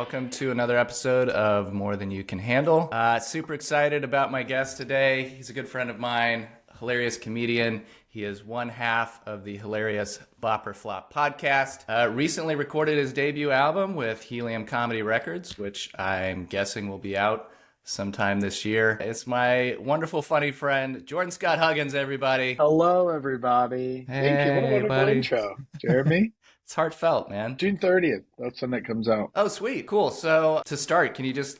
Welcome to another episode of More Than You Can Handle. Super excited about my guest today. He's a good friend of mine, hilarious comedian. He is one half of the hilarious Bopper Flop podcast. Recently recorded his debut album with Helium Comedy Records, which I'm guessing will be out sometime this year. It's my wonderful, funny friend, Jordan Scott Huggins, everybody. Hello, everybody. Thank you. What a Hey, wonderful buddy. intro, Jeremy. It's heartfelt, man. June 30th. That's when it comes out. Oh, sweet. Cool. So to start, can you just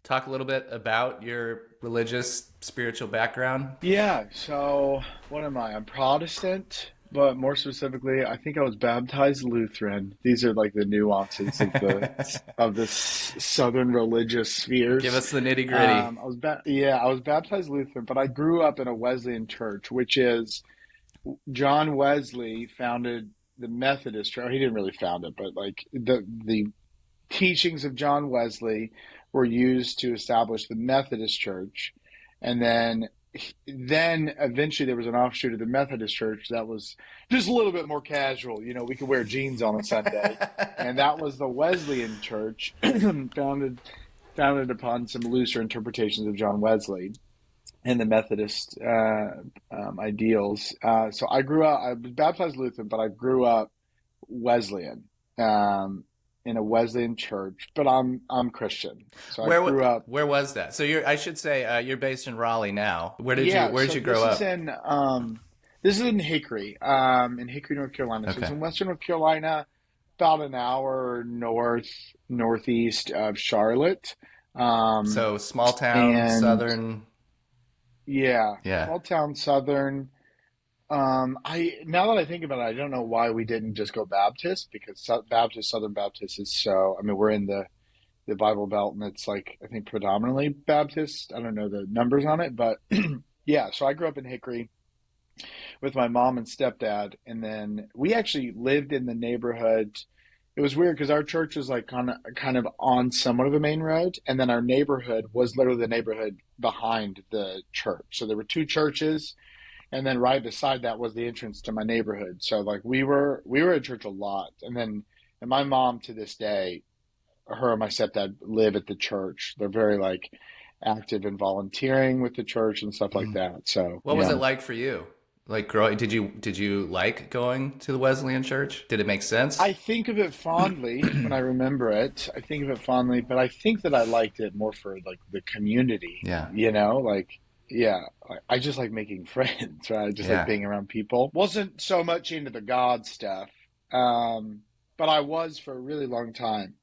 talk a little bit about your religious, spiritual background? Yeah. So what am I? I'm Protestant, but more specifically, I think I was baptized Lutheran. These are like the nuances of the Southern religious spheres. Give us the nitty gritty. I was baptized Lutheran, but I grew up in a Wesleyan church, which is John Wesley founded the Methodist church. He didn't really found it, but like the teachings of John Wesley were used to establish the Methodist church, and then eventually there was an offshoot of the Methodist church that was just a little bit more casual. You know, we could wear jeans on a Sunday, and that was the Wesleyan church, founded upon some looser interpretations of John Wesley and the Methodist ideals. So I was baptized Lutheran, but I grew up Wesleyan in a Wesleyan church. But I'm Christian, so I grew up. Where was that? So I should say you're based in Raleigh now. Where did you grow up? This is in Hickory, North Carolina. So it's in Western North Carolina, about an hour northeast of Charlotte. So small town, southern. Yeah. Small town, southern. Now that I think about it, I don't know why we didn't just go Baptist, because Southern Baptist is so. I mean, we're in the Bible Belt, and it's like I think predominantly Baptist. I don't know the numbers on it, but yeah. So I grew up in Hickory with my mom and stepdad, and then we actually lived in the neighborhood. It was weird because our church was like kind of on somewhat of a main road, and then our neighborhood was literally the neighborhood behind the church. So there were two churches, and then right beside that was the entrance to my neighborhood. So like we were at church a lot, and my mom to this day, her and my stepdad live at the church. They're very like active in volunteering with the church and stuff like that. So what was it like for you? Like did you like going to the Wesleyan church? Did it make sense? I think of it fondly when I remember it. I think of it fondly, but I think that I liked it more for like the community. Yeah. You know, like I just like making friends, right? I just like being around people. Wasn't so much into the God stuff, but I was for a really long time.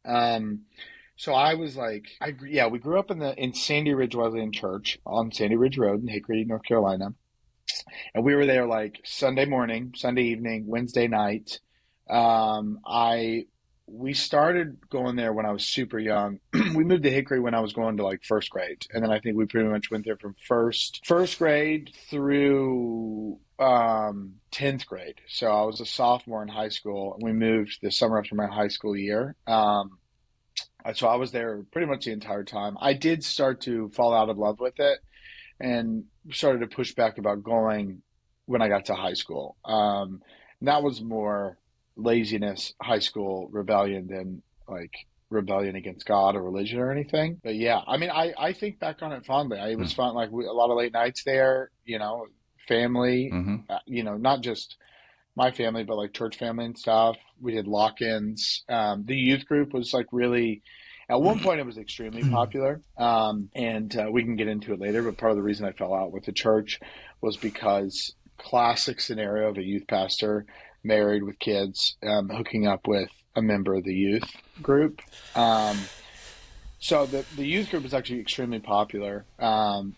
So I was like, we grew up in Sandy Ridge Wesleyan Church on Sandy Ridge Road in Hickory, North Carolina. And we were there like Sunday morning, Sunday evening, Wednesday night. We started going there when I was super young. We moved to Hickory when I was going to like first grade. And then I think we pretty much went there from first grade through 10th grade. So I was a sophomore in high school, and we moved the summer after my high school year. So I was there pretty much the entire time. I did start to fall out of love with it, and started to push back about going when I got to high school. And that was more laziness, high school rebellion than like rebellion against God or religion or anything. But yeah, I mean, I think back on it fondly. It was fun, like a lot of late nights there, you know, family, you know, not just my family, but like church family and stuff. We did lock-ins. The youth group was like really, at one point it was extremely popular, and we can get into it later, but part of the reason I fell out with the church was because classic scenario of a youth pastor married with kids, hooking up with a member of the youth group. So the youth group was actually extremely popular, and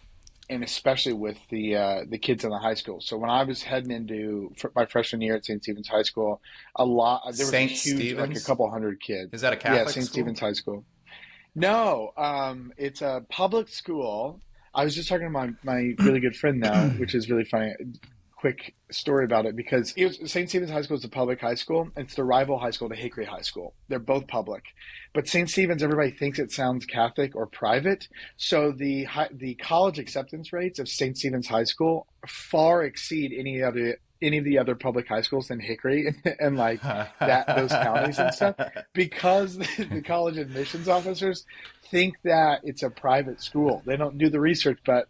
especially with the kids in the high school. So when I was heading into my freshman year at St. Stephen's High School, there was a huge, like a couple hundred kids. Is that a Catholic school? Yeah, St. School? Stephen's High School. No, it's a public school. I was just talking to my really good friend now, which is really funny. Quick story about it, because St. Stephen's High School is a public high school. It's the rival high school to Hickory High School. They're both public, but St. Stephen's, everybody thinks it sounds Catholic or private. So the college acceptance rates of St. Stephen's High School far exceed any any of the other public high schools than Hickory and like that those counties and stuff because the college admissions officers think that it's a private school. They don't do the research, but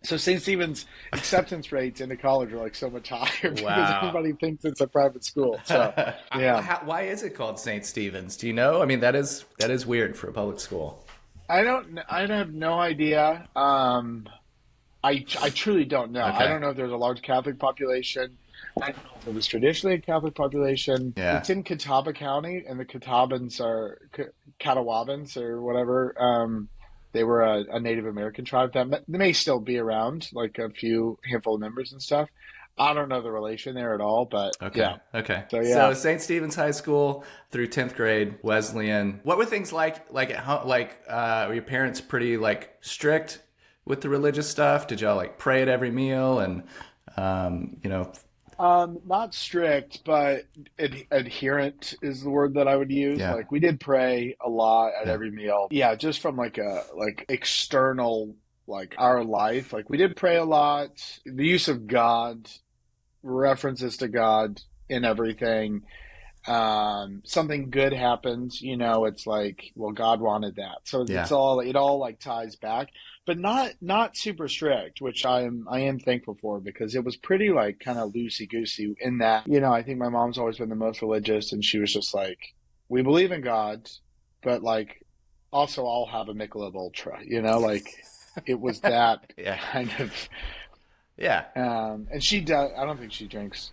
so St. Stephen's acceptance rates into college are like so much higher because Wow. everybody thinks it's a private school. So yeah, Why is it called St. Stephen's? Do you know? I mean, that is weird for a public school. I have no idea. I truly don't know. I Okay. don't know if there's a large Catholic population. I don't know if it was traditionally a Catholic population. Yeah. It's in Catawba County, and the Catawbans are Catawbans or whatever. They were a Native American tribe they may still be around, like a few handful of members and stuff. I don't know the relation there at all, but Okay. yeah. Okay. So So yeah. St. Stephen's High School through 10th grade, Wesleyan. What were things like at home? Like, were your parents pretty like strict with the religious stuff? Did y'all like pray at every meal and, you know, Not strict, but adherent is the word that I would use. yeah, Like we did pray a lot at yeah, every meal. Yeah, just from like a like external like our life. Like we did pray a lot. The use of God, references to God in everything. Something good happens, it's like, well, God wanted that. So yeah, it all like ties back, but not super strict, which I am thankful for because it was pretty like kind of loosey goosey in that, I think my mom's always been the most religious and she was just like, we believe in God, but like also I'll have a Michelob Ultra, like it was that yeah, kind of, yeah, and she does, I don't think she drinks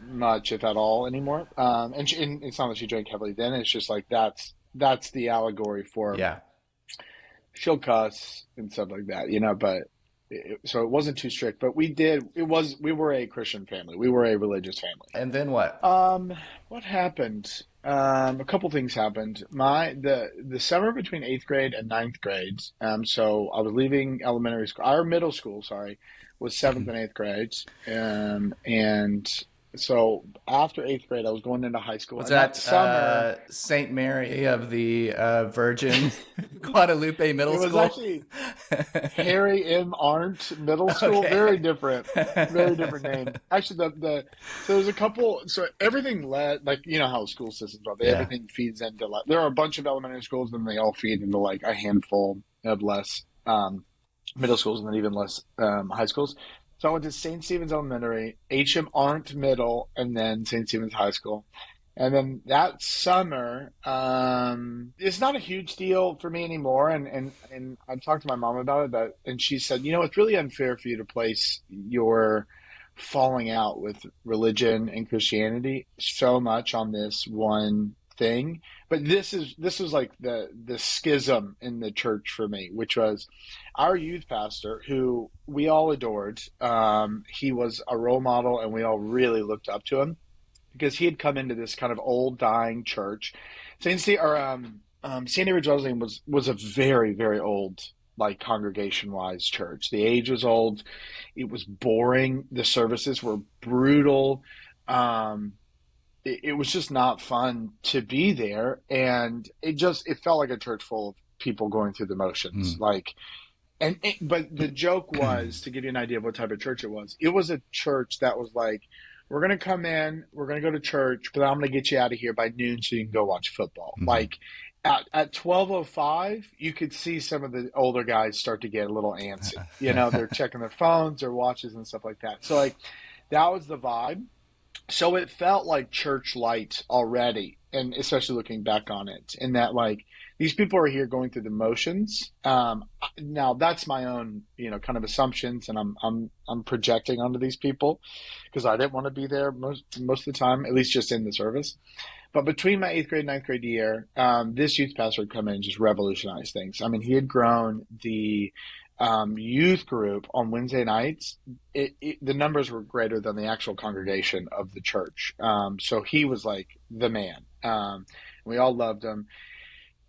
much, if at all, anymore. And it's not that she drank heavily then. It's just like that's the allegory for yeah. she'll cuss and stuff like that, But so it wasn't too strict. But we were a Christian family. We were a religious family. And then what? What happened? A couple things happened. The summer between eighth grade and ninth grade. So I was leaving elementary school. Our middle school, sorry, was seventh and eighth grades. And so after eighth grade, I was going into high school. Was And that that summer, Saint Mary of the Virgin Guadalupe Middle it was School? actually Harry M. Arndt Middle School. Okay. Very different name. Actually, so there's a couple. So everything led like how school systems are. Yeah. Everything feeds into like there are a bunch of elementary schools, and they all feed into like a handful of less middle schools, and then even less high schools. So I went to St. Stephen's Elementary, H.M. Arndt Middle, and then St. Stephen's High School. And then that summer, it's not a huge deal for me anymore. And I talked to my mom about it, and she said, it's really unfair for you to place your falling out with religion and Christianity so much on this one thing. But this was like the schism in the church for me, which was our youth pastor, who we all adored. He was a role model, and we all really looked up to him because he had come into this kind of old dying church. Sandy Ridge Wesleyan was a very, very old, like congregation wise church. The age was old. It was boring. The services were brutal. It was just not fun to be there. And it felt like a church full of people going through the motions. Mm. But the joke was, to give you an idea of what type of church it was a church that was like, we're going to come in, we're going to go to church, but I'm going to get you out of here by noon so you can go watch football. Mhm. Like at 12:05, you could see some of the older guys start to get a little antsy. They're checking their phones or watches and stuff like that. So like that was the vibe. So it felt like church light already, and especially looking back on it, in that like these people are here going through the motions. Now that's my own, kind of assumptions, and I'm projecting onto these people because I didn't want to be there most of the time, at least just in the service. But between my eighth grade, ninth grade year, this youth pastor had come in and just revolutionized things. I mean, he had grown the youth group on Wednesday nights. The numbers were greater than the actual congregation of the church. So he was like the man. We all loved him.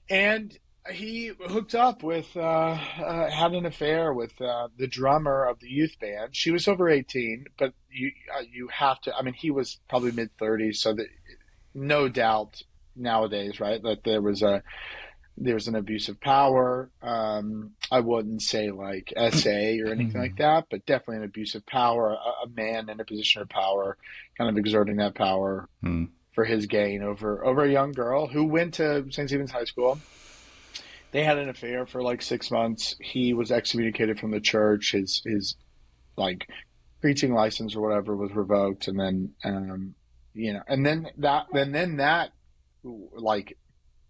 And he hooked up with, had an affair with the drummer of the youth band. She was over 18, but you have to, I mean, he was probably mid 30s. So that no doubt nowadays, right, that there was There's an abuse of power. I wouldn't say like SA or anything like that, but definitely an abuse of power, a man in a position of power, kind of exerting that power Mm. for his gain over a young girl who went to St. Stephen's High School. They had an affair for like 6 months. He was excommunicated from the church. His like preaching license or whatever was revoked, and then and then that like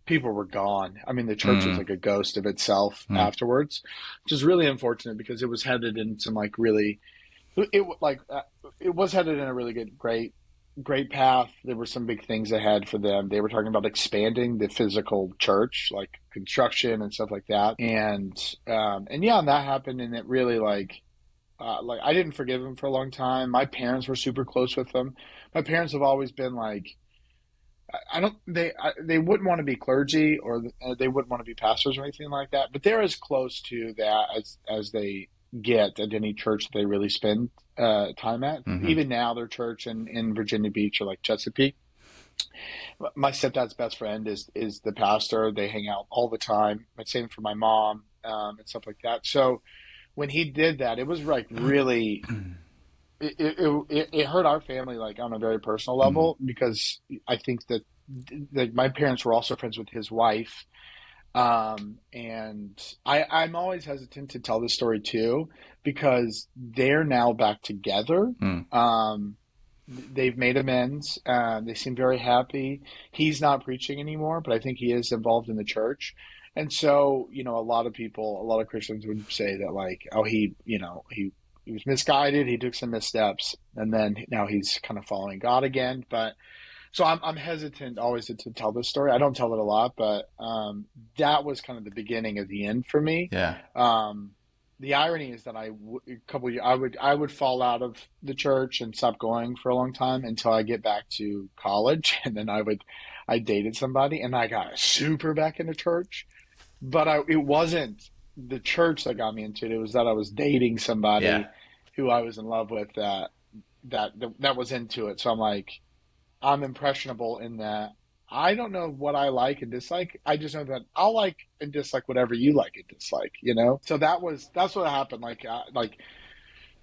people were gone. I mean, the church was Mm. like a ghost of itself Mm. afterwards, which is really unfortunate because it was headed in some like really it was headed in a really great path. There were some big things ahead for them. They were talking about expanding the physical church, like construction and stuff like that. And yeah, and that happened, and it really like I didn't forgive him for a long time. My parents were super close with him. My parents have always been like, I don't they wouldn't want to be clergy, or they wouldn't want to be pastors or anything like that, but they're as close to that as they get at any church that they really spend time at. Hmm. Even now, their church in Virginia Beach or like Chesapeake. My stepdad's best friend is the pastor. They hang out all the time. Same for my mom, and stuff like that. So when he did that, it was like really it hurt our family like on a very personal Mm. level, because I think that my parents were also friends with his wife. And I'm always hesitant to tell this story too, because they're now back together. Mm. They've made amends. They seem very happy. He's not preaching anymore, but I think he is involved in the church. And so, a lot of people, a lot of Christians would say that like, oh, he was misguided. He took some missteps, and then now he's kind of following God again. But so I'm hesitant always to tell this story. I don't tell it a lot, but that was kind of the beginning of the end for me. Yeah. The irony is that a couple of years, I would fall out of the church and stop going for a long time until I get back to college, and then I dated somebody, and I got super back into church. But it wasn't the church that got me into it. It was that I was dating Yeah. somebody who I was in love with that was into it. So I'm like, I'm impressionable in that I don't know what I like and dislike. I just know that I'll like and dislike whatever you like and dislike. So that's what happened.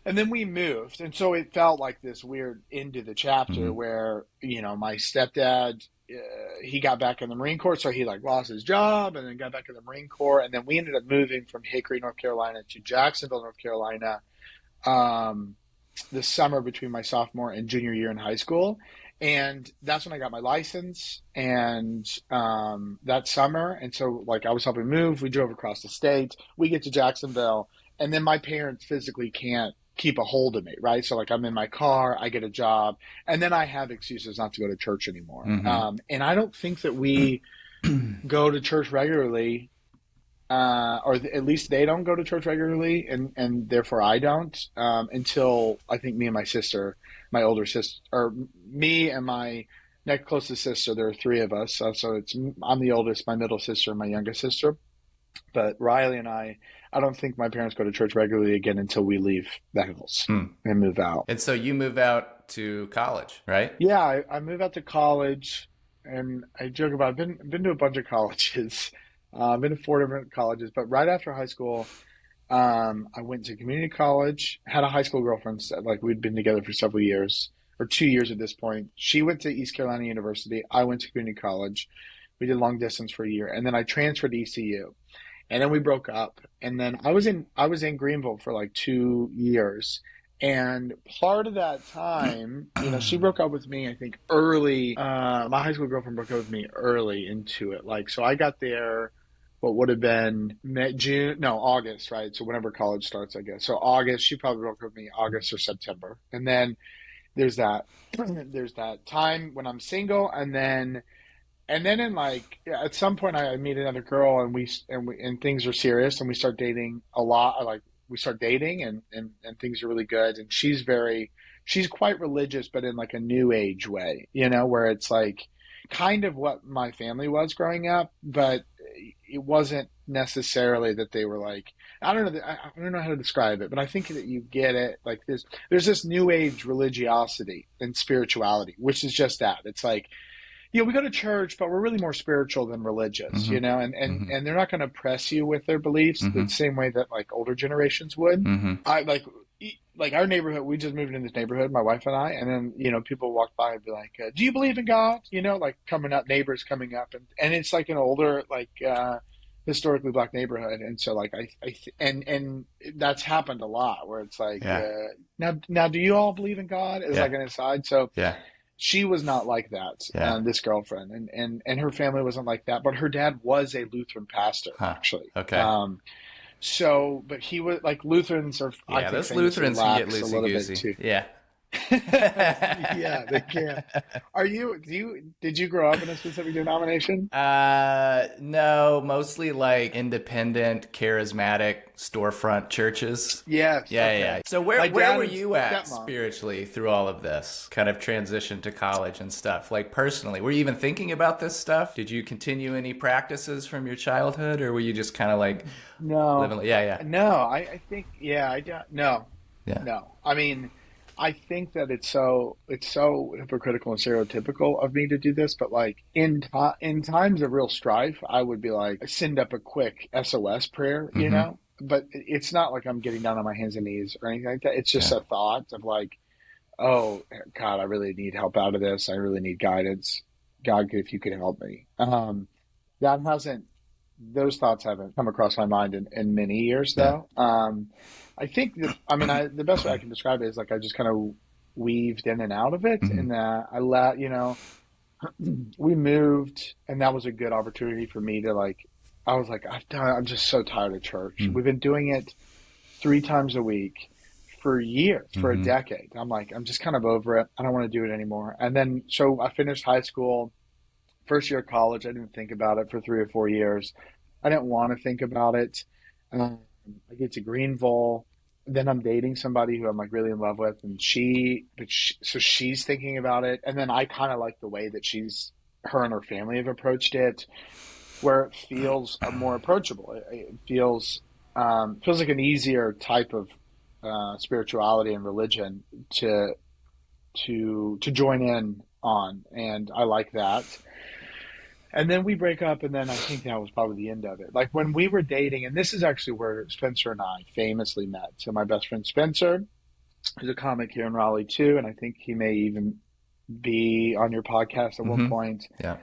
And then we moved, and so it felt like this weird end to the chapter Hmm. where my stepdad, he got back in the Marine Corps, so he like lost his job and then got back in the Marine Corps, and then we ended up moving from Hickory, North Carolina, to Jacksonville, North Carolina, um, the summer between my sophomore and junior year in high school. And that's when I got my license, and that summer. And so, like, I was helping move. We drove across the state. We get to Jacksonville, and then my parents physically can't keep a hold of me, right? So, like, I'm in my car, I get a job, and then I have excuses not to go to church anymore. Hmm. And I don't think that we go to church regularly, at least they don't go to church regularly, and therefore I don't, until I think me and my sister, my older sister, or me and my next closest sister. There are three of us, so I'm the oldest, my middle sister, and my youngest sister. But Riley and I don't think my parents go to church regularly again until we leave the house Mm. and move out. And so you move out to college, right? Yeah, I moved out to college, and I joke about I've been to a bunch of colleges. I've been to four different colleges, but right after high school, I went to community college. Had a high school girlfriend, like we'd been together for several years, or 2 years at this point. She went to East Carolina University. I went to community college. We did long distance for a year, and then I transferred to ECU. And then we broke up. And then I was in Greenville for like 2 years. And part of that time, she broke up with me, I think early. My high school girlfriend broke up with me early into it. Like, so I got there what would have been June, no, August, right? So whenever college starts, I guess. So August, she probably broke up with me August or September. And then there's that there's that time when I'm single, and then in like at some point I meet another girl, and things are serious, and we start dating a lot. Like we start dating, and things are really good. And she's quite religious, but in like a new age way, where it's like kind of what my family was growing up, but it wasn't necessarily that they were like, I don't know how to describe it, but I think that you get it. Like there's this new age religiosity and spirituality, which is just that. It's like Yeah, we go to church, but we're really more spiritual than religious, Mm-hmm. Mm-hmm. and they're not going to press you with their beliefs Mm-hmm. the same way that like older generations would. Mm-hmm. I like our neighborhood. We just moved in this neighborhood, my wife and I, and then people walk by and be like, "Do you believe in God?" Like coming up, neighbors coming up, and it's like an older historically black neighborhood, and so like and that's happened a lot where it's like Yeah. now do you all believe in God? Is Yeah. like an aside. So Yeah. she was not like that, Yeah. this girlfriend, and her family wasn't like that. But her dad was a Lutheran pastor, Huh. actually. Okay. So, but he was like Lutherans are, I Yeah, think, those famously Lutherans can get lax a little bit loosey-goosey. too. Yeah. Yeah, they can. Did you grow up in a specific denomination? No, mostly like independent, charismatic storefront churches. Yes. Yeah, Okay. yeah. So My where dad were and you at stepmom. spiritually through all of this kind of transition to college and stuff? Like personally, were you even thinking about this stuff? Did you continue any practices from your childhood, or were you just kind of like No, living? Yeah, yeah, no. I think I don't. No, yeah. no. I mean, I think that it's so hypocritical and stereotypical of me to do this, but like in times of real strife, I would be like send up a quick SOS prayer, Mm-hmm. But it's not like I'm getting down on my hands and knees or anything like that. It's just Yeah. a thought of like, oh God, I really need help out of this. I really need guidance. God, if you could help me. That hasn't those thoughts haven't come across my mind in many years Yeah. though. I think that the best way I can describe it is like I just kind of weaved in and out of it, Mm-hmm. and that we moved, and that was a good opportunity for me to like. I was like, I'm just so tired of church. We've been doing it 3 times a week for years, for a Mm-hmm. decade. I'm like, I'm just kind of over it. I don't want to do it anymore. And then so I finished high school, first year of college. I didn't think about it for 3 or 4 years. I didn't want to think about it. Um, I get to Greenville. Then I'm dating somebody who I'm like really in love with, and so she's thinking about it. And then I kind of like the way that her and her family have approached it, where it feels more approachable. It feels like an easier type of spirituality and religion to join in on, and I like that. And then we break up, and then I think that was probably the end of it. Like when we were dating, and this is actually where Spencer and I famously met. So my best friend Spencer is a comic here in Raleigh too, and I think he may even be on your podcast at one Mm-hmm. point. Yeah.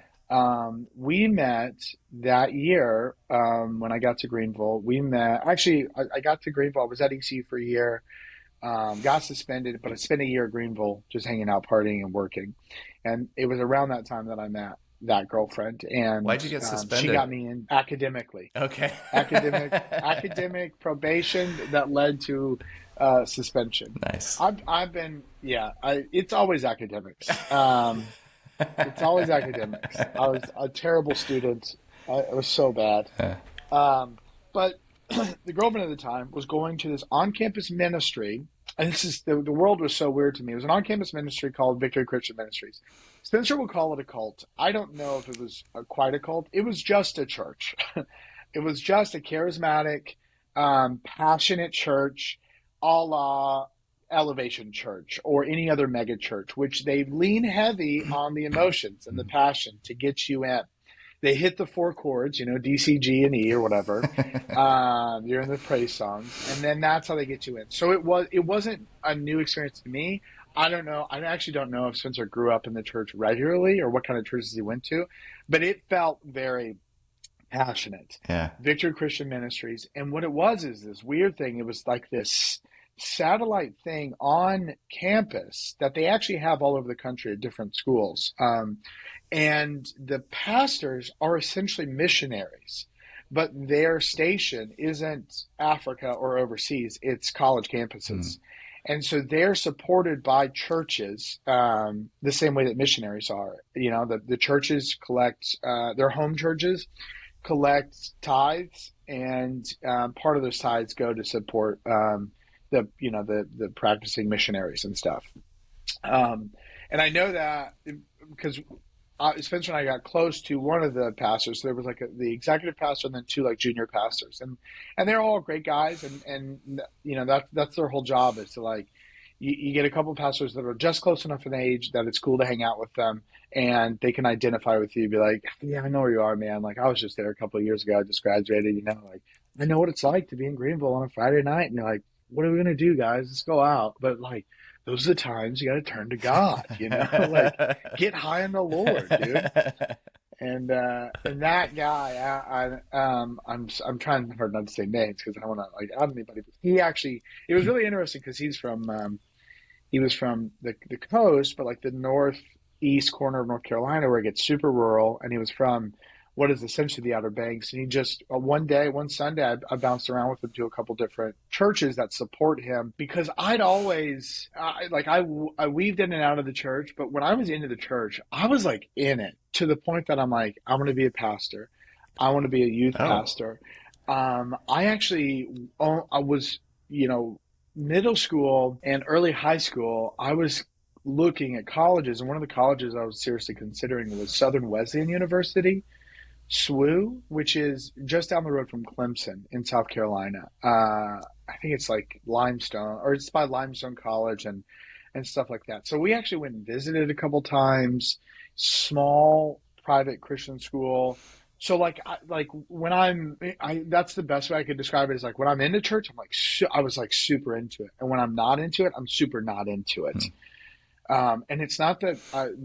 We met that year when I got to Greenville. We met, actually, I got to Greenville. I was at ECU for a year, got suspended, but I spent a year at Greenville just hanging out, partying, and working. And it was around that time that I met that girlfriend, and Why'd you get she suspended? got me in academically. Okay. Academic probation that led to suspension. Nice. I've been, it's always academics. It's always academics. I was a terrible student. I was so bad. Yeah. But the girlfriend at the time was going to this on-campus ministry, and this is the world was so weird to me. It was an on-campus ministry called Victory Christian Ministries. Spencer will call it a cult. I don't know if it was quite a cult. It was just a church. It was just a charismatic, passionate church, a la Elevation Church or any other mega church, which they lean heavy on the emotions and the passion to get you in. They hit the 4 chords, D, C, G, and E or whatever. You're in the praise songs, and then that's how they get you in. So it wasn't a new experience to me. I don't know. I actually don't know if Spencer grew up in the church regularly or what kind of churches he went to, but it felt very passionate. Yeah. Victory Christian Ministries. And what it was is this weird thing. It was like this satellite thing on campus that they actually have all over the country at different schools. And the pastors are essentially missionaries, but their station isn't Africa or overseas. It's college campuses. And so they're supported by churches the same way that missionaries are. The churches collect, their home churches collect tithes, and part of those tithes go to support the practicing missionaries and stuff. And I know that because Spencer and I got close to one of the pastors. So there was like the executive pastor and then 2 like junior pastors, and they're all great guys, and that's their whole job is to like you get a couple of pastors that are just close enough in age that it's cool to hang out with them, and they can identify with you, be like, yeah, I know where you are, man. Like, I was just there a couple of years ago. I just graduated, like, I know what it's like to be in Greenville on a Friday night. And you're like, what are we going to do, guys? Let's go out. But like, those are the times you got to turn to God, like get high in the Lord, dude. And that guy, I'm trying hard not to say names because I don't want to like out anybody. But it was really interesting because he was from the coast, but like the northeast corner of North Carolina where it gets super rural, and he was from what is essentially the Outer Banks. And he just one Sunday, I bounced around with him to a couple different churches that support him because I'd always I weaved in and out of the church, but when I was into the church, I was like in it to the point that I'm like, I want to be a pastor, I want to be a youth pastor. I was middle school and early high school, I was looking at colleges, and one of the colleges I was seriously considering was Southern Wesleyan University, SWU, which is just down the road from Clemson in South Carolina. I think it's like Limestone, or it's by Limestone College and stuff like that. So we actually went and visited a couple times. Small private Christian school. So that's the best way I could describe it, is like when I'm into church, I'm like, I was like super into it. And when I'm not into it, I'm super not into it. And it's not that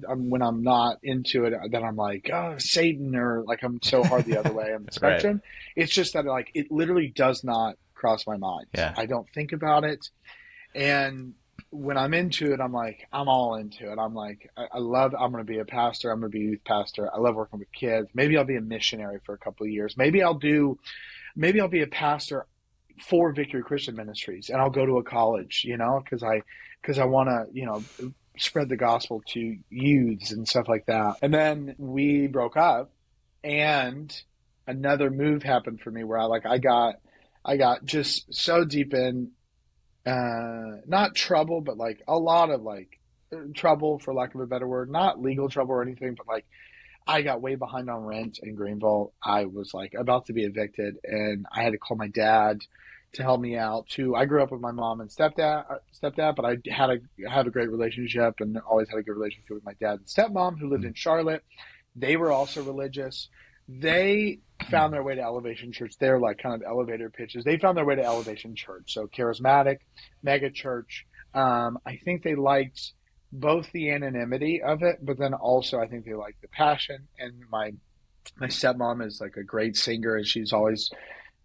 when I'm not into it that I'm like, oh, Satan, or like I'm so hard the other way on the spectrum. Right. It's just that like it literally does not cross my mind. Yeah. I don't think about it. And when I'm into it, I'm like, I'm all into it. I'm like, I'm going to be a pastor. I'm going to be a youth pastor. I love working with kids. Maybe I'll be a missionary for a couple of years. Maybe I'll be a pastor for Victory Christian Ministries, and I'll go to a college, because I want to, spread the gospel to youths and stuff like that. And then we broke up, and another move happened for me where I got just so deep in, not trouble, but like a lot of like trouble, for lack of a better word, not legal trouble or anything, but like I got way behind on rent in Greenville. I was like about to be evicted, and I had to call my dad to help me out too. I grew up with my mom and stepdad, but I had a great relationship, and always had a good relationship with my dad and stepmom, who lived in Charlotte. They were also religious. They found their way to Elevation Church. They're like kind of elevator pitches. They found their way to Elevation Church. So charismatic, mega church. I think they liked both the anonymity of it, but then also I think they liked the passion. And my stepmom is like a great singer, and she's always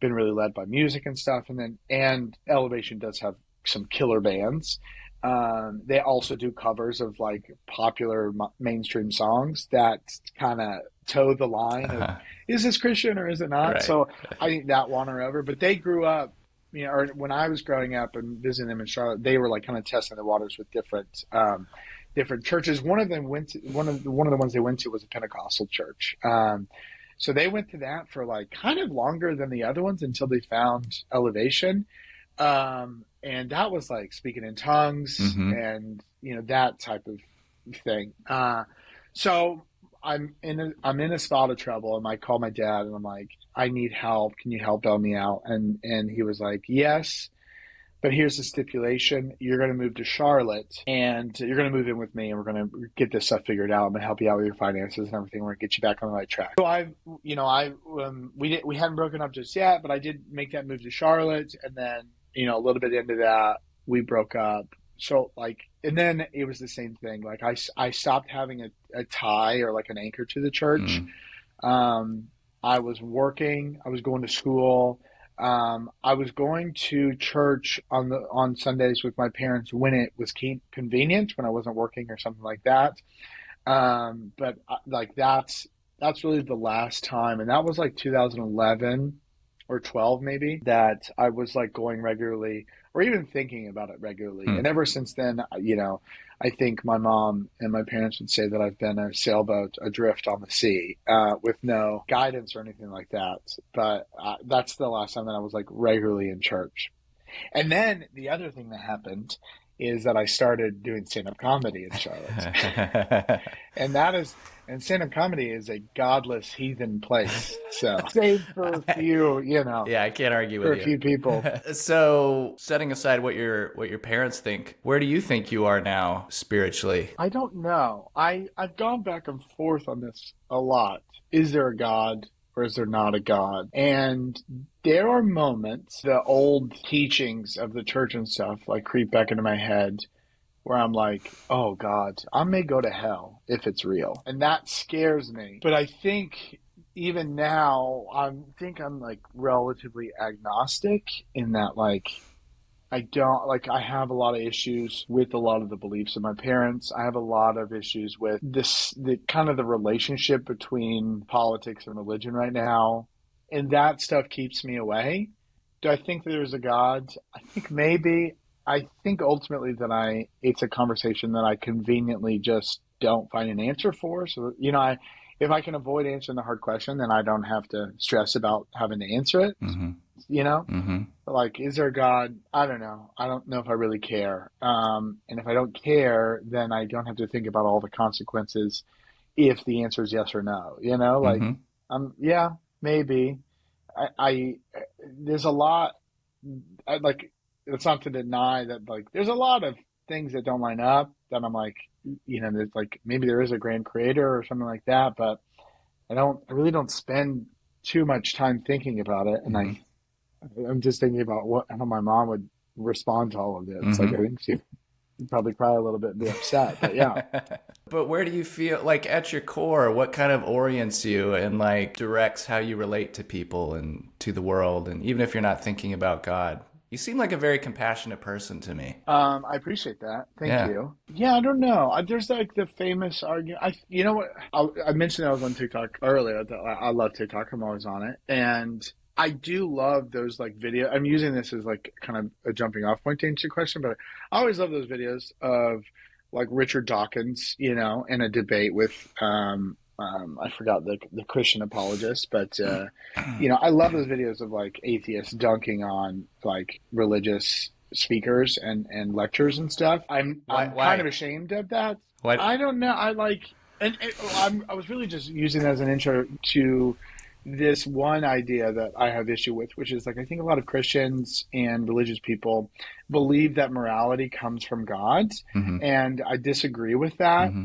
been really led by music and stuff. And Elevation does have some killer bands. They also do covers of like popular mainstream songs that kind of toe the line of, is this Christian or is it not? Right. So I think that won her over. But they grew up, or when I was growing up and visiting them in Charlotte, they were like kind of testing the waters with different churches. One of the ones they went to was a Pentecostal church. So they went to that for like kind of longer than the other ones until they found Elevation. And that was like speaking in tongues and, that type of thing. So I'm in a spot of trouble, and I call my dad, and I'm like, I need help. Can you help bail me out? And he was like, yes, but here's the stipulation. You're going to move to Charlotte, and you're going to move in with me, and we're going to get this stuff figured out. I'm going to help you out with your finances and everything. We're going to get you back on the right track. So we hadn't broken up just yet, but I did make that move to Charlotte. And then, a little bit into that, we broke up. So and then it was the same thing. Like I stopped having a tie or like an anchor to the church. I was working, I was going to school. I was going to church on Sundays with my parents when it was convenient, when I wasn't working or something like that. But like that's really the last time, and that was like 2011 or 12 maybe, that I was like going regularly, or even thinking about it regularly. And ever since then, I think my mom and my parents would say that I've been a sailboat adrift on the sea, with no guidance or anything like that. But that's the last time that I was like regularly in church. And then the other thing that happened is that I started doing stand-up comedy in Charlotte. And that is, and stand-up comedy is a godless heathen place. So, save for a few, Yeah, I can't argue for with a you. few people. So, setting aside what your parents think, where do you think you are now spiritually? I don't know. I've gone back and forth on this a lot. Is there a God or is there not a God? And there are moments, the old teachings of the church and stuff like creep back into my head where I'm like, oh God, I may go to hell if it's real. And that scares me. But I think even now, I'm like relatively agnostic in that like I don't like I have a lot of issues with a lot of the beliefs of my parents. I have a lot of issues with the kind of the relationship between politics and religion right now. And that stuff keeps me away. Do I think there's a God? I think maybe. I think ultimately that it's a conversation that I conveniently just don't find an answer for. So, if I can avoid answering the hard question, then I don't have to stress about having to answer it. Mm-hmm. You know? Mm-hmm. Like, is there a God? I don't know. I don't know if I really care. And if I don't care, then I don't have to think about all the consequences if the answer is yes or no. Like, Mm-hmm. yeah, maybe. I there's a lot. Like, it's not to deny that like there's a lot of things that don't line up that I'm like, there's like maybe there is a grand creator or something like that, but I really don't spend too much time thinking about it. And Mm-hmm. I'm just thinking about how my mom would respond to all of this. Like, I Mm-hmm. think she'd probably cry a little bit and be upset, but yeah. But where do you feel like at your core, what kind of orients you and like directs how you relate to people and to the world? And even if you're not thinking about God, you seem like a very compassionate person to me. I appreciate that. Thank Yeah. you. Yeah, I don't know. There's like the famous argument. You know what? I mentioned I was on TikTok earlier. I love TikTok. I'm always on it, and I do love those like video. I'm using this as like kind of a jumping off point to answer your question, but I always love those videos of like Richard Dawkins, in a debate with I forgot the Christian apologist, but I love those videos of like atheists dunking on like religious speakers and lectures and stuff. Why? I'm kind of Why? ashamed of that. Why? I don't know. I like I was really just using that as an intro to this one idea that I have issue with, which is like I think a lot of Christians and religious people believe that morality comes from God, Mm-hmm. and I disagree with that. Mm-hmm.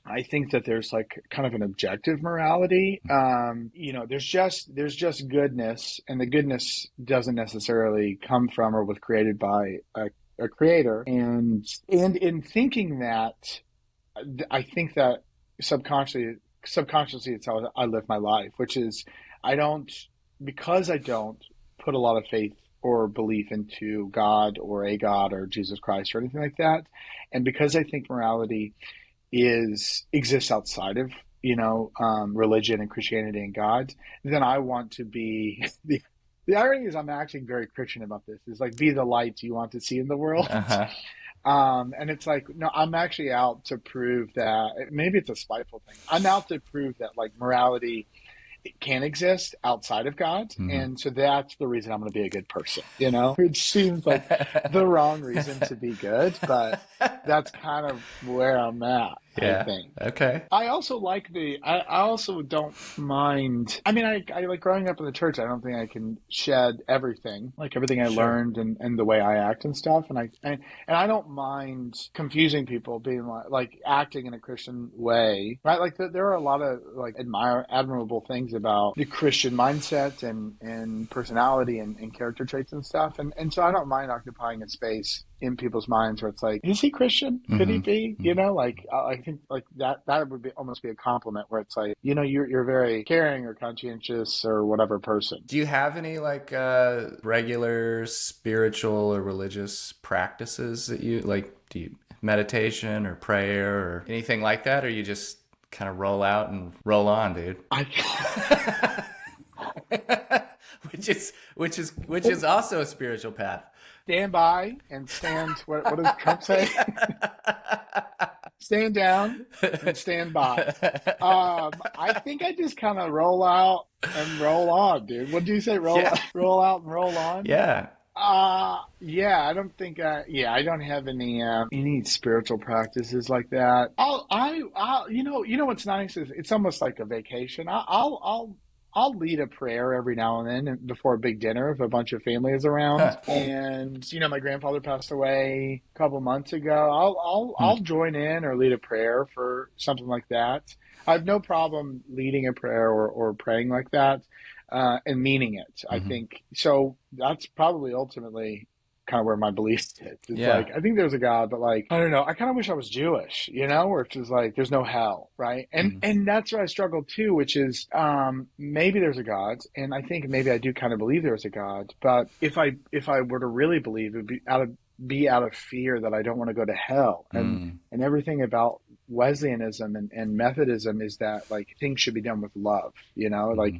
I think that there's like kind of an objective morality. There's just goodness, and the goodness doesn't necessarily come from or was created by a creator. And in thinking that, I think that subconsciously it's how I live my life, which is I don't because I don't put a lot of faith or belief into God or a God or Jesus Christ or anything like that, and because I think morality exists outside of religion and Christianity and God, then I want to be the irony is I'm acting very Christian about this. Is like be the light you want to see in the world. Uh-huh. And it's like, no, I'm actually out to prove that maybe it's a spiteful thing. I'm out to prove that like morality can exist outside of God. Mm-hmm. And so that's the reason I'm going to be a good person, which seems like the wrong reason to be good, but that's kind of where I'm at, I Yeah. think. Okay. I also I also don't mind. I mean, I like growing up in the church. I don't think I can shed everything, like everything I Sure. learned and the way I act and stuff. And I don't mind confusing people being like acting in a Christian way, right? Like there are a lot of like admirable things about the Christian mindset and personality and character traits and stuff. And so I don't mind occupying a space in people's minds where it's like, is he Christian? Could he Mm-hmm. be? Like I think like that would be almost be a compliment where it's like, you're very caring or conscientious or whatever person. Do you have any like regular spiritual or religious practices that you like? Do you meditation or prayer or anything like that, or you just kind of roll out and roll on, dude? I which is also a spiritual path. stand by and stand. What does Trump say? Stand down and stand by. I think I just kind of roll out and roll on, dude. What do you say? Yeah. Roll out and roll on. Yeah. Yeah, I don't think, I don't have any spiritual practices like that. What's nice is it's almost like a vacation. I'll lead a prayer every now and then before a big dinner if a bunch of family is around. And, my grandfather passed away a couple months ago. I'll join in or lead a prayer for something like that. I have no problem leading a prayer or praying like that. And meaning it. I think so. That's probably ultimately kind of where my belief sits. It's Yeah. like I think there's a God, but like I don't know. I kind of wish I was Jewish, where it's just like there's no hell, right? And that's where I struggle too, which is maybe there's a God, and I think maybe I do kind of believe there's a God, but if I were to really believe, it would be out of fear that I don't want to go to hell, and everything about Wesleyanism and Methodism is that like things should be done with love, like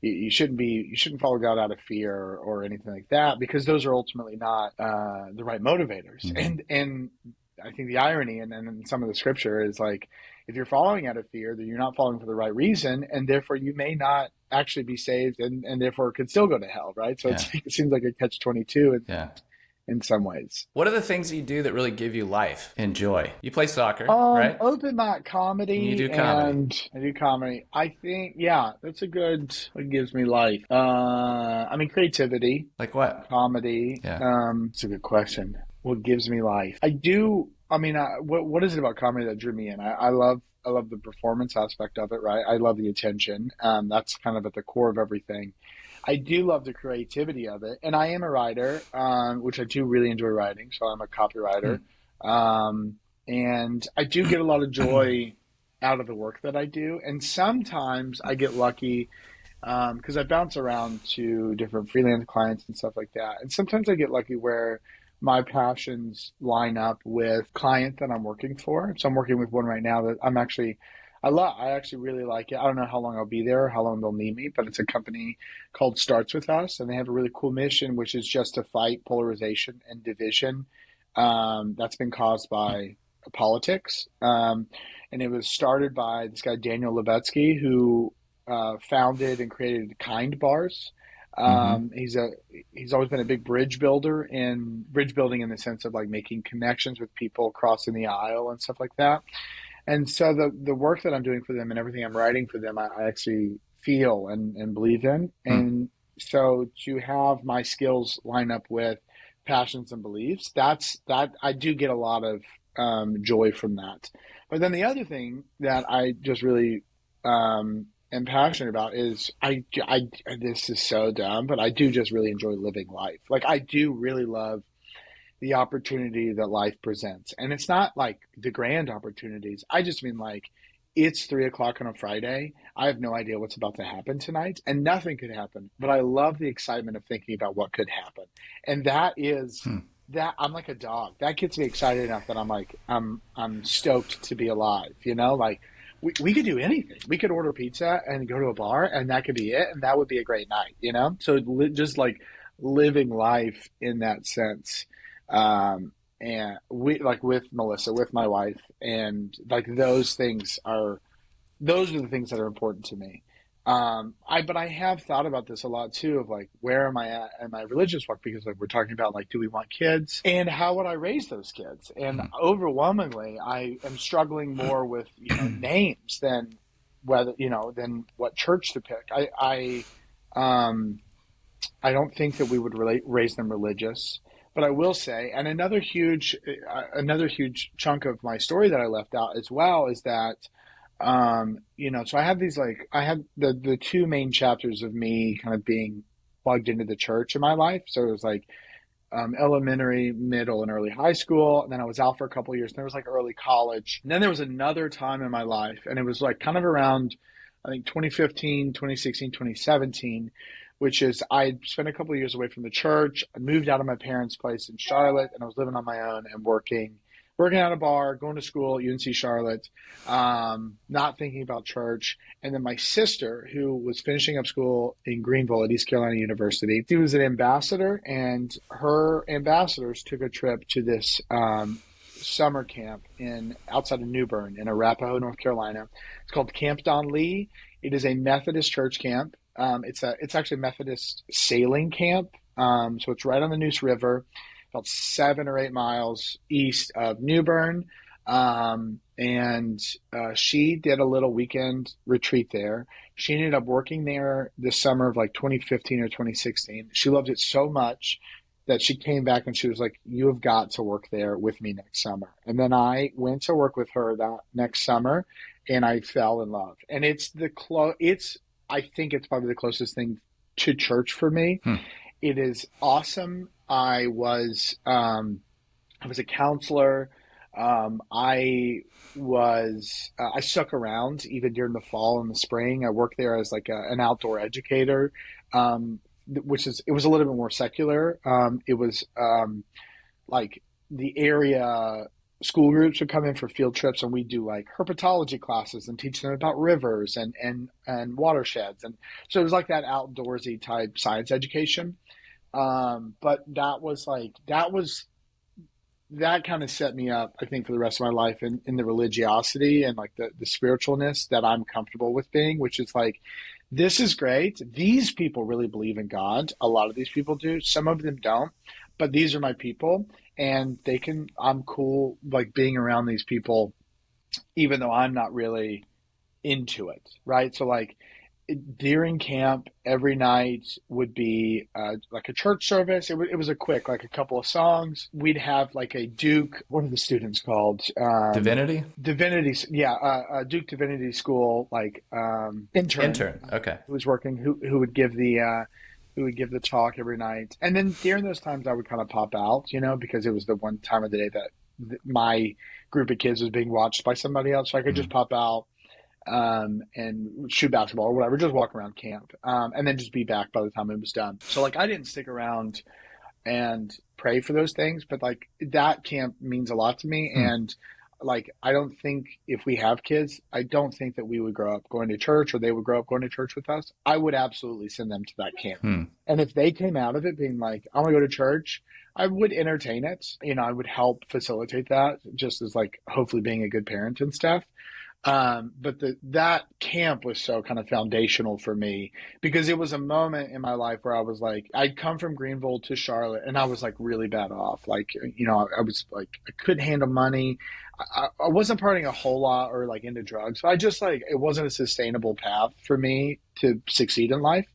you shouldn't follow God out of fear or anything like that, because those are ultimately not the right motivators. And I think the irony and in some of the scripture is like if you're following out of fear, then you're not following for the right reason, and therefore you may not actually be saved, and therefore could still go to hell, right? So it seems like a catch-22 in some ways. What are the things that you do that really give you life and joy? You play soccer, right? Open mic comedy. You do comedy. And I do comedy. I think, that's what gives me life. Creativity. Like what? Comedy. Yeah. It's a good question. What gives me life? What is it about comedy that drew me in? I love the performance aspect of it, right? I love the attention. That's kind of at the core of everything. I do love the creativity of it, and I am a writer, which I do really enjoy writing. So I'm a copywriter, and I do get a lot of joy out of the work that I do. And sometimes I get lucky because I bounce around to different freelance clients and stuff like that. And sometimes I get lucky where my passions line up with client that I'm working for. So I'm working with one right now that I actually really like it. I don't know how long I'll be there, how long they'll need me, but it's a company called Starts With Us, and they have a really cool mission, which is just to fight polarization and division that's been caused by politics. And it was started by this guy, Daniel Levetsky, who founded and created Kind Bars. He's always been a big bridge building in the sense of like making connections with people crossing the aisle and stuff like that. And so the work that I'm doing for them and everything I'm writing for them, I actually feel and believe in. And so to have my skills line up with passions and beliefs, that I do get a lot of joy from that. But then the other thing that I just really am passionate about is this is so dumb, but I do just really enjoy living life. Like I do really love the opportunity that life presents. And it's not like the grand opportunities. I just mean like it's 3:00 on a Friday. I have no idea what's about to happen tonight, and nothing could happen. But I love the excitement of thinking about what could happen. And that is that I'm like a dog. That gets me excited enough that I'm like, I'm stoked to be alive, like we could do anything. We could order pizza and go to a bar and that could be it. And that would be a great night, So just like living life in that sense. And we like with Melissa, with my wife, and like those are the things that are important to me. But I have thought about this a lot too, of like, where am I at in my religious walk? Because like we're talking about like, do we want kids and how would I raise those kids? And overwhelmingly, I am struggling more with, names than than what church to pick. I don't think that we would raise them religious. But I will say, and another huge chunk of my story that I left out as well is that, so I had the two main chapters of me kind of being plugged into the church in my life. So it was like elementary, middle, and early high school. And then I was out for a couple of years. And there was like early college. And then there was another time in my life, and it was like kind of around, I think 2015, 2016, 2017, which is I spent a couple of years away from the church. I moved out of my parents' place in Charlotte, and I was living on my own and working at a bar, going to school at UNC Charlotte, not thinking about church. And then my sister, who was finishing up school in Greenville at East Carolina University, she was an ambassador, and her ambassadors took a trip to this summer camp outside of New Bern in Arapahoe, North Carolina. It's called Camp Don Lee. It is a Methodist church camp. It's actually a Methodist sailing camp. So it's right on the Neuse River, about 7 or 8 miles east of New Bern. And she did a little weekend retreat there. She ended up working there this summer of like 2015 or 2016. She loved it so much that she came back and she was like, "You have got to work there with me next summer." And then I went to work with her that next summer, and I fell in love. And I think it's probably the closest thing to church for me. It is awesome. I was a counselor. I stuck around even during the fall and the spring. I worked there as like an outdoor educator, it was a little bit more secular. It was like the area school groups would come in for field trips, and we'd do like herpetology classes and teach them about rivers and watersheds. And so it was like that outdoorsy type science education. But that kind of set me up, I think, for the rest of my life in the religiosity and like the spiritualness that I'm comfortable with being, which is like, this is great. These people really believe in God. A lot of these people do. Some of them don't, but these are my people, and I'm cool like being around these people, even though I'm not really into it. Right. So like, during camp, every night would be like a church service. It was a quick, like a couple of songs. We'd have like a Duke, what are the students called? Divinity? Divinity, yeah, Duke Divinity School, like intern. Okay. Who was working, who would give the talk every night. And then during those times, I would kind of pop out, because it was the one time of the day that my group of kids was being watched by somebody else. So I could just pop out and shoot basketball or whatever, just walk around camp, and then just be back by the time it was done. So like, I didn't stick around and pray for those things, but like that camp means a lot to me. And like, I don't think if we have kids, I don't think that we would grow up going to church or they would grow up going to church with us. I would absolutely send them to that camp. And if they came out of it being like, I want to go to church, I would entertain it. I would help facilitate that, just as like hopefully being a good parent and stuff. But that camp was so kind of foundational for me, because it was a moment in my life where I was like, I'd come from Greenville to Charlotte and I was like really bad off. Like, I was like, I couldn't handle money. I wasn't partying a whole lot or like into drugs. So I just like, it wasn't a sustainable path for me to succeed in life.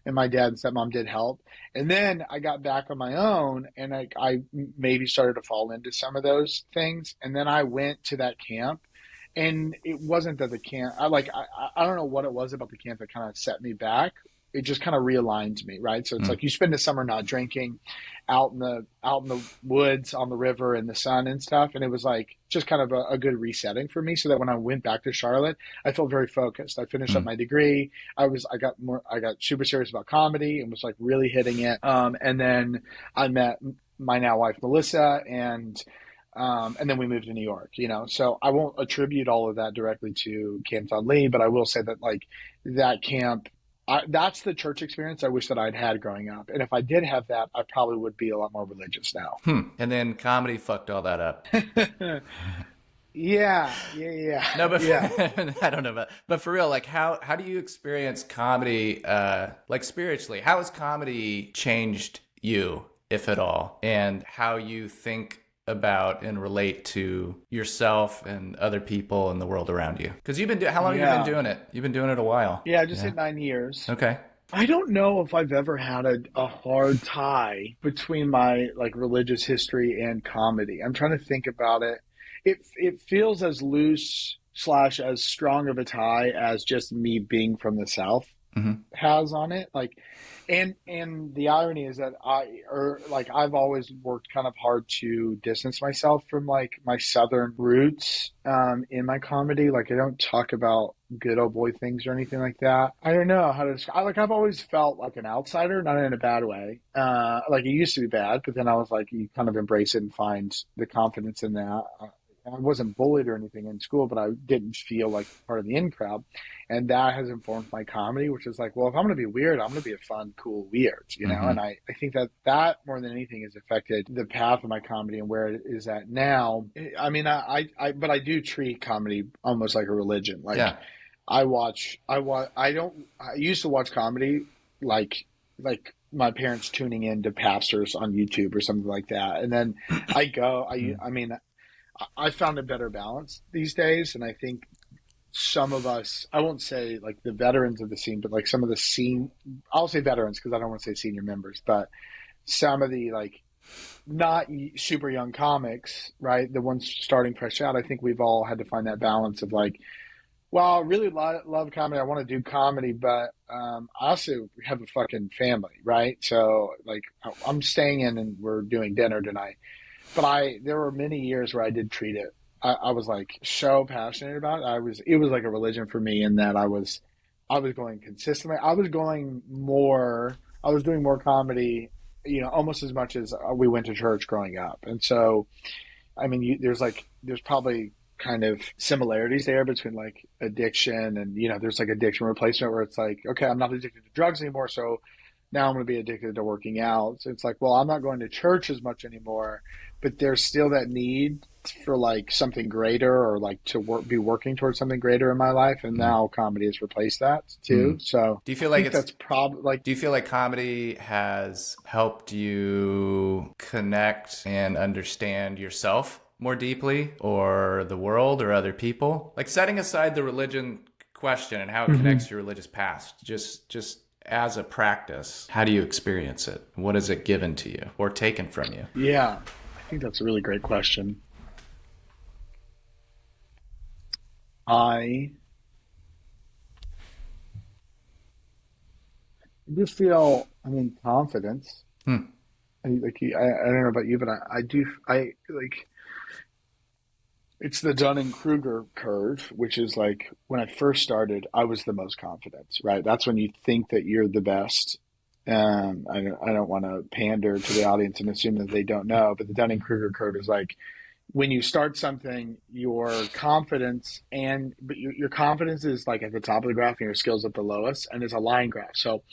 And my dad and stepmom did help. And then I got back on my own, and I maybe started to fall into some of those things. And then I went to that camp. And it wasn't that the camp, I don't know what it was about the camp that kind of set me back. It just kind of realigned me, right? So it's like you spend the summer not drinking, out in the woods, on the river, in the sun and stuff. And it was like just kind of a good resetting for me, so that when I went back to Charlotte, I felt very focused. I finished up my degree. I got super serious about comedy and was like really hitting it. And then I met my now wife, Melissa, and then we moved to New York, so I won't attribute all of that directly to Camp Don Lee, but I will say that like that camp, that's the church experience I wish that I'd had growing up. And if I did have that, I probably would be a lot more religious now. And then comedy fucked all that up. Yeah. No, but yeah. I don't know, but for real, like how do you experience comedy, like spiritually? How has comedy changed you, if at all, and how you think about and relate to yourself and other people and the world around you? Because how long have you been doing it? You've been doing it a while. Yeah, I just hit 9 years. Okay. I don't know if I've ever had a hard tie between my like religious history and comedy. I'm trying to think about it. It feels as loose / as strong of a tie as just me being from the South has on it. Like, and the irony is that I've always worked kind of hard to distance myself from like my Southern roots in my comedy. Like, I don't talk about good old boy things or anything like that. I don't know how to describe. Like, I've always felt like an outsider, not in a bad way. Like, it used to be bad, but then I was like, you kind of embrace it and find the confidence in that. I wasn't bullied or anything in school, but I didn't feel like part of the in crowd. And that has informed my comedy, which is like, well, if I'm going to be weird, I'm going to be a fun, cool weird, And I think that more than anything has affected the path of my comedy and where it is at now. I mean, but I do treat comedy almost like a religion. Like, yeah. I used to watch comedy like my parents tuning in to pastors on YouTube or something like that. And then I go, Mm. I mean, I found a better balance these days. And I think some of us, I won't say like the veterans of the scene, but like some of the scene, I'll say veterans because I don't want to say senior members, but some of the like not super young comics, right? The ones starting fresh out. I think we've all had to find that balance of like, well, I really love comedy. I want to do comedy, but I also have a fucking family, right? So like I'm staying in and we're doing dinner tonight. But there were many years where I did treat it. I was like so passionate about it. It was like a religion for me in that I was going consistently. I was doing more comedy, almost as much as we went to church growing up. And so, I mean, there's probably kind of similarities there between like addiction and, there's like addiction replacement where it's like, okay, I'm not addicted to drugs anymore. So now I'm going to be addicted to working out. So it's like, well, I'm not going to church as much anymore, but there's still that need for like something greater or like to be working towards something greater in my life. And Mm. now comedy has replaced that too. Mm. So Do you I feel like think it's that's probably like, Do you feel like comedy has helped you connect and understand yourself more deeply, or the world, or other people? Like setting aside the religion question and how it connects Mhm. to your religious past, just as a practice, how do you experience it? What has it given to you or taken from you? Yeah, I think that's a really great question. I just feel, I mean, confidence. Hmm. I don't know about you, but I do, I like, it's the Dunning-Kruger curve, which is like when I first started, I was the most confident, right? That's when you think that you're the best. I don't want to pander to the audience and assume that they don't know, but the Dunning-Kruger curve is like when you start something, your confidence but your confidence is like at the top of the graph and your skills at the lowest, and it's a line graph. So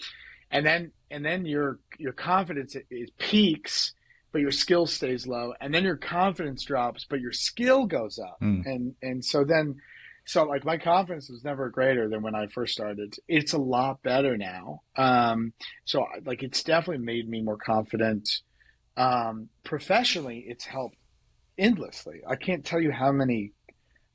and then your confidence is peaks, but your skill stays low, and then your confidence drops, but your skill goes up, Hmm. and so like my confidence was never greater than when I first started. It's a lot better now. So like it's definitely made me more confident. Professionally, it's helped endlessly. I can't tell you how many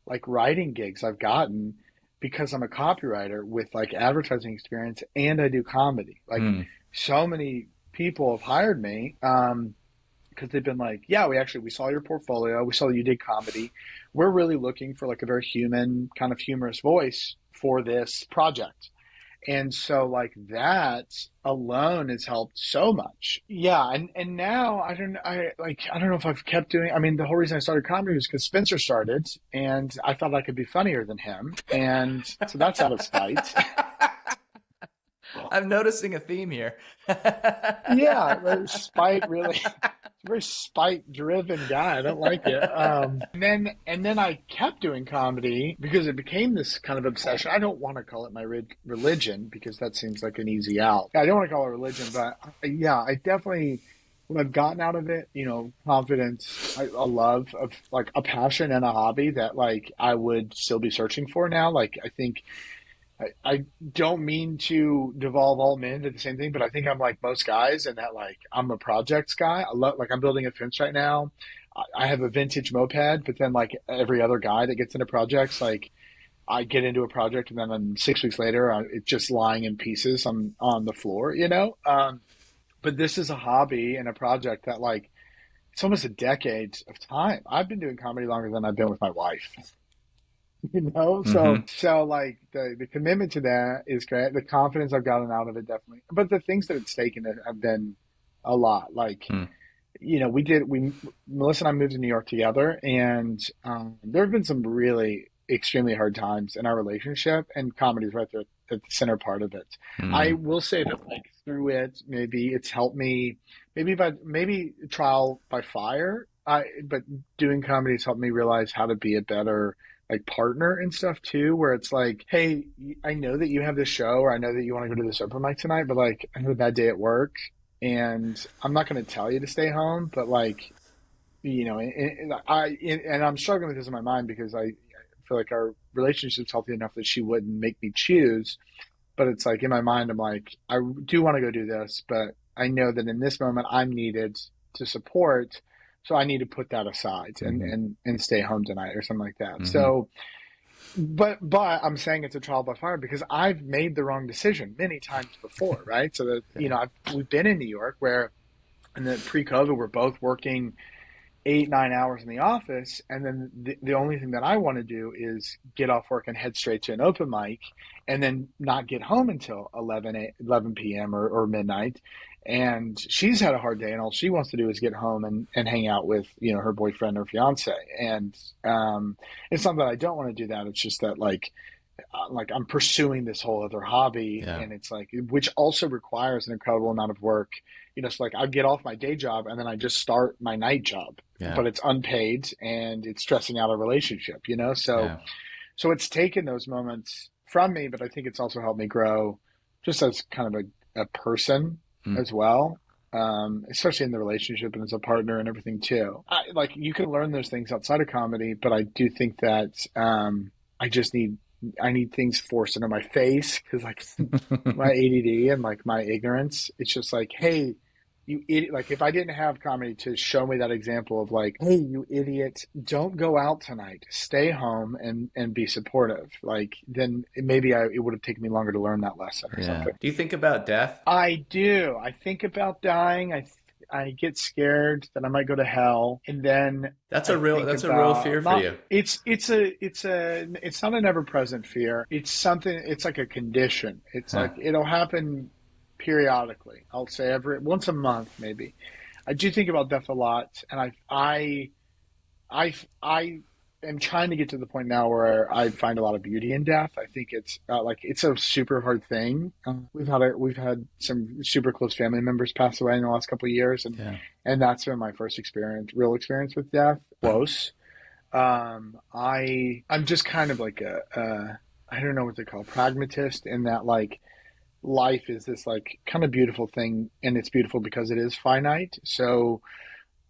like writing gigs I've gotten because I'm a copywriter with like advertising experience and I do comedy. Like Hmm. so many people have hired me because they've been like, yeah, we saw your portfolio, we saw that you did comedy. We're really looking for like a very human, kind of humorous voice for this project. And so like that alone has helped so much. Yeah, and now I don't know if I've kept doing. I mean, the whole reason I started comedy was because Spencer started, and I thought I could be funnier than him, and so that's out of spite. I'm noticing a theme here. Yeah, like, spite really. A very spite driven guy. I don't like it. And then I kept doing comedy because it became this kind of obsession. I don't want to call it my religion because that seems like an easy out. I don't want to call it religion, but yeah, I definitely what I've gotten out of it, confidence, a love of like a passion and a hobby that like I would still be searching for now. Like I think I don't mean to devolve all men to the same thing, but I think I'm like most guys in that like I'm a projects guy. I love like I'm building a fence right now. I have a vintage moped, but then like every other guy that gets into projects, like I get into a project and then 6 weeks later, it's just lying in pieces on the floor. But this is a hobby and a project that like it's almost a decade of time. I've been doing comedy longer than I've been with my wife. So Hmm. so like the commitment to that is great. The confidence I've gotten out of it definitely, but the things that it's taken have been a lot. Like Hmm. we Melissa and I moved to New York together, and there have been some really extremely hard times in our relationship, and comedy is right there at the center part of it. I Hmm. will say that like through it, maybe it's helped me. Maybe trial by fire. But doing comedy has helped me realize how to be a better like partner and stuff too, where it's like, hey, I know that you have this show, or I know that you want to go to this open mic tonight, but like I had a bad day at work, and I'm not going to tell you to stay home, but like, and I'm struggling with this in my mind because I feel like our relationship's healthy enough that she wouldn't make me choose, but it's like in my mind, I'm like, I do want to go do this, but I know that in this moment I'm needed to support, so I need to put that aside and stay home tonight or something like that. Mm-hmm. So, but I'm saying it's a trial by fire because I've made the wrong decision many times before, right? So that, Yeah. we've been in New York where in the pre-COVID, we're both working 8, 9 hours in the office, and then the only thing that I want to do is get off work and head straight to an open mic, and then not get home until 11 p.m. or midnight. And she's had a hard day, and all she wants to do is get home and hang out with her boyfriend or fiance. And it's not that I don't want to do that. It's just that like I'm pursuing this whole other hobby, Yeah. and it's like, which also requires an incredible amount of work. So like I get off my day job and then I just start my night job, Yeah. but it's unpaid and it's stressing out a relationship, so Yeah. so it's taken those moments from me, but I think it's also helped me grow just as kind of a person as well. Especially in the relationship and as a partner and everything too. Like you can learn those things outside of comedy, but I do think that I need things forced into my face because like my ADD and like my ignorance, it's just like, hey, you idiot. Like if I didn't have comedy to show me that example of like, hey, you idiot, don't go out tonight, stay home and be supportive. Like then maybe it would have taken me longer to learn that lesson or something. Do you think about death? I do. I think about dying. I get scared that I might go to hell, and then That's a real fear for you. It's not an ever present fear. It's something. It's like a condition. It's like it'll happen periodically. I'll say once a month maybe. I do think about death a lot, and I am trying to get to the point now where I find a lot of beauty in death. I think it's it's a super hard thing. We've had some super close family members pass away in the last couple of years, and that's been my first real experience with death. Close. I'm just kind of like I don't know what they call pragmatist in that like life is this like kind of beautiful thing, and it's beautiful because it is finite. So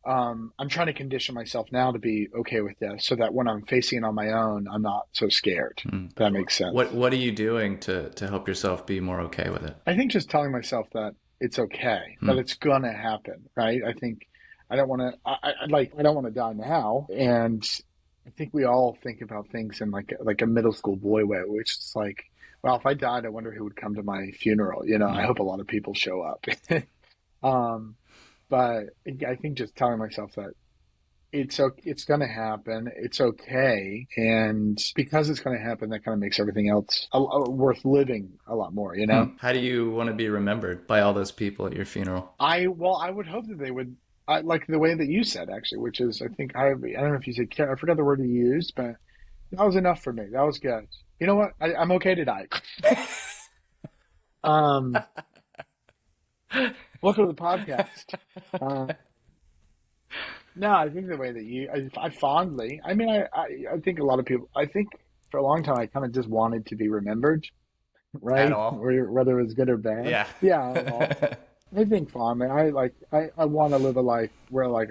I'm trying to condition myself now to be okay with this so that when I'm facing it on my own, I'm not so scared. If that makes sense. What are you doing to help yourself be more okay with it? I think just telling myself that it's okay, that it's gonna happen, right? I think I don't want to. I don't want to die now, and I think we all think about things in like a middle school boy way, which is like, well, if I died, I wonder who would come to my funeral. I hope a lot of people show up. But I think just telling myself that it's going to happen, it's okay, and because it's going to happen, that kind of makes everything else worth living a lot more. How do you want to be remembered by all those people at your funeral? I would hope that they would. Like the way that you said, actually, which is, I think, I don't know if you said, I forgot the word you used, but that was enough for me. That was good. You know what? I'm okay to die. Welcome to the podcast. No, I think the way that I fondly, I mean, I think a lot of people, I think for a long time, I kind of just wanted to be remembered, right? At all? Whether it was good or bad. Yeah. Yeah. At all. I think fondly. I want to live a life where like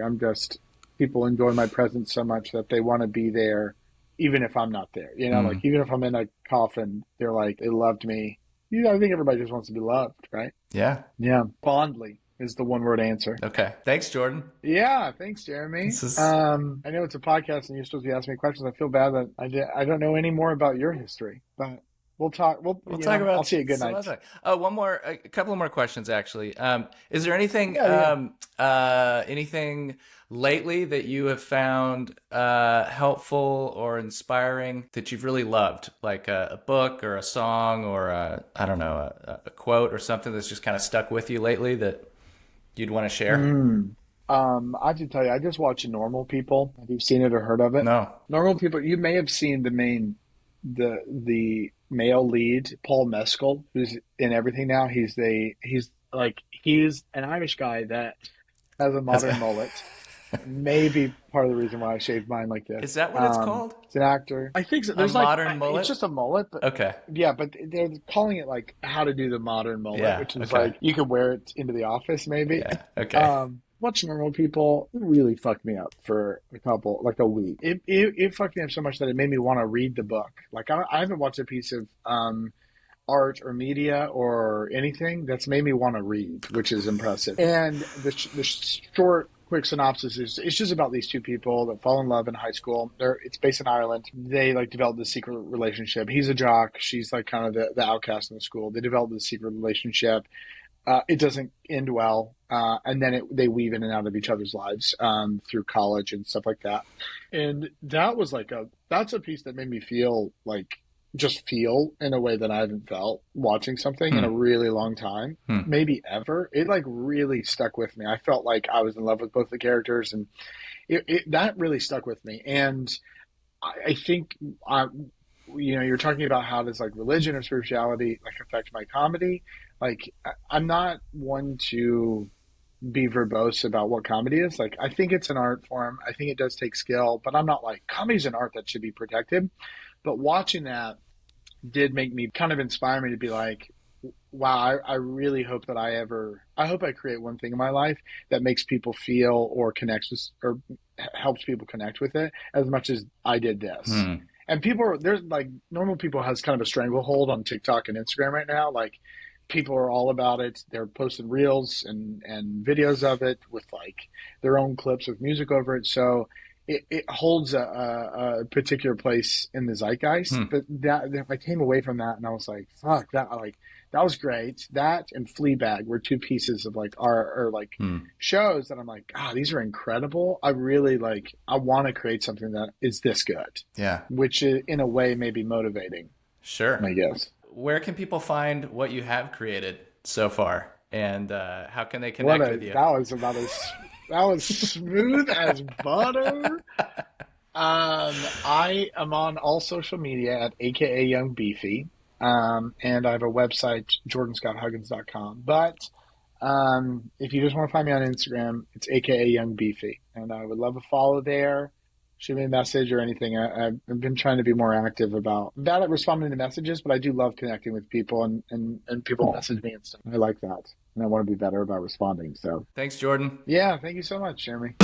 people enjoy my presence so much that they want to be there, even if I'm not there. Like even if I'm in a coffin, they're like, they loved me. I think everybody just wants to be loved, right? Yeah. Yeah. Fondly is the one word answer. Okay. Thanks, Jordan. Yeah. Thanks, Jeremy. I know it's a podcast and you're supposed to be asking me questions. I feel bad that I don't know any more about your history, but we'll talk. We'll talk about. I'll see you. Good night. Oh, a couple of more questions actually. Is there anything, anything lately that you have found helpful or inspiring that you've really loved, like a book or a song or a quote or something that's just kind of stuck with you lately that you'd want to share? I have to tell you, I just watched Normal People. Have you seen it or heard of it? No. Normal People. You may have seen the male lead, Paul Mescal, who's in everything now. He's an Irish guy that has a modern mullet. Maybe part of the reason why I shaved mine like this. Is that what it's called? It's an actor. I think so. There's modern mullet? It's just a mullet. But, okay. Yeah, but they're calling it like how to do the modern mullet, which is like you could wear it into the office maybe. Yeah. Okay. Watching Normal People, it really fucked me up for a week. It fucked me up so much that it made me want to read the book. Like I haven't watched a piece of art or media or anything that's made me want to read, which is impressive. And the short, quick synopsis is it's just about these two people that fall in love in high school. It's based in Ireland. They like develop this secret relationship. He's a jock. She's like kind of the outcast in the school. They develop this secret relationship. It doesn't end well, and then they weave in and out of each other's lives through college and stuff like that. And that was that's a piece that made me feel just feel in a way that I haven't felt watching something in a really long time, maybe ever. It really stuck with me. I felt like I was in love with both the characters, and that really stuck with me. And I think you're talking about how does religion or spirituality affect my comedy. I'm not one to be verbose about what comedy is. I think it's an art form. I think it does take skill, but I'm not comedy's an art that should be protected. But watching that did make me kind of inspire me to be wow, I really hope that I hope I create one thing in my life that makes people feel or connects with or helps people connect with it as much as I did this. And there's normal people has kind of a stranglehold on TikTok and Instagram right now. People are all about it. They're posting reels and videos of it with their own clips with music over it. So it holds a particular place in the zeitgeist. But that I came away from that and I was like, fuck, that was great. That and Fleabag were two pieces of shows that I'm these are incredible. I really I want to create something that is this good. Yeah. Which in a way may be motivating. Sure. I guess. Where can people find what you have created so far, and how can they connect with you? That was smooth as butter. I am on all social media at AKA Young Beefy, and I have a website, jordanscotthuggins.com. But if you just want to find me on Instagram, it's AKA Young Beefy, and I would love a follow there. Shoot me a message or anything. I've been trying to be more active about responding to messages, but I do love connecting with people and people message me and stuff. I like that. And I want to be better about responding. So thanks, Jordan. Yeah, thank you so much, Jeremy.